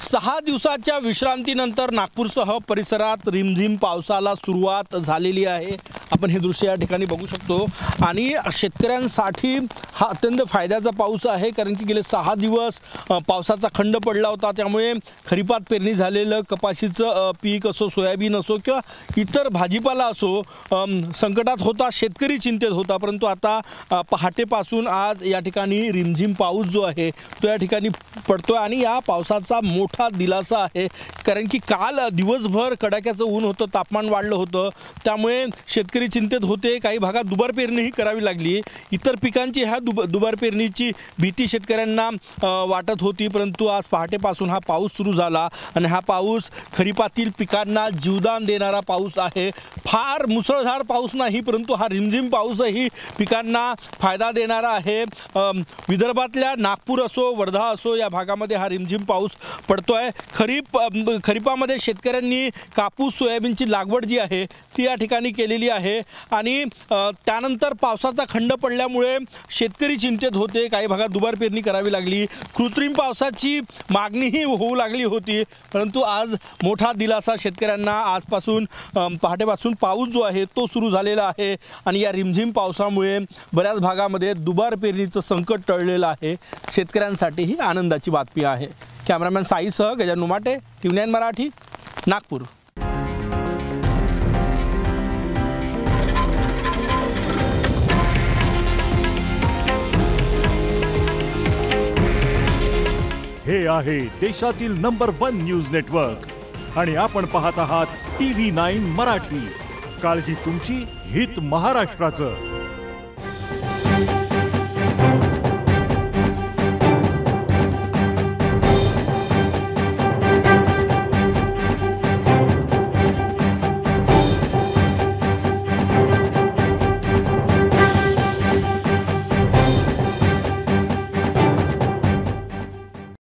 6 दिवसाच्या विश्रांतीनंतर नागपूरसह परिसरात रिमझिम पावसाला सुरुवात झालेली आहे। आपण हे दृश्य या ठिकाणी बघू शकतो आणि शेतकऱ्यांसाठी हा अत्यंत फायद्याचा पाऊस आहे, कारण की गेले 6 दिवस पावसाचा खंड पडला होता। त्यामुळे खरीपात पेरणी झालेलं कपाशीचं पीक असो, सोयाबीन असो किंवा इतर भाजीपाला असो संकटात होता, शेतकरी चिंतेत होता। परंतु आता पहाटेपासून आज या ठिकाणी रिमझिम पाऊस जो आहे तो या ठिकाणी पडतोय आणि या पावसाचा मोठा दिलासा आहे, कारण की काल दिवसभर कडाक्याचं ऊन होतं, तापमान वाढलं होतं, त्यामुळे शेतकरी चिंतेत होते। काही भागात दुबार पेरणीही करावी लागली। इतर पिकांची ह्या दुबार पेरणीची भीती शेतकऱ्यांना वाटत होती, परंतु आज पहाटेपासून हा पाऊस सुरू झाला आणि हा पाऊस खरीपातील पिकांना जीवदान देणारा पाऊस आहे। फार मुसळधार पाऊस नाही, परंतु हा रिमझिम पाऊसही पिकांना फायदा देणारा आहे। विदर्भातल्या नागपूर असो, वर्धा असो या भागामध्ये हा रिमझिम पाऊस पडतोय। खरीपामध्ये शेतकऱ्यांनी कापूस, सोयाबीनची लागवड जी आहे ती या ठिकाणी केलेली आहे आणि त्यानंतर पावसाचा खंड पडल्यामुळे शेतकरी चिंतेत होते। काही भागात दुबार पेरणी करावी लागली, कृत्रिम पावसाची मागणीही होऊ लागली होती, परंतु आज मोठा दिलासा शेतकऱ्यांना आजपासून पहाटेपासून पाऊस जो आहे तो सुरू झालेला आहे आणि या रिमझिम पावसामुळे बऱ्याच भागामध्ये दुबार पेरणीचं संकट टळलेलं आहे। शेतकऱ्यांसाठी ही आनंदाची बातमी आहे। कॅमेरामॅन साईसह गजानन नुमाटे, TV9 मराठी, नागपूर। हे आहे देशातील नंबर 1 न्यूज नेटवर्क आणि आपण पाहत आहात TV9 मराठी। काळजी तुमची, हित महाराष्ट्राचं।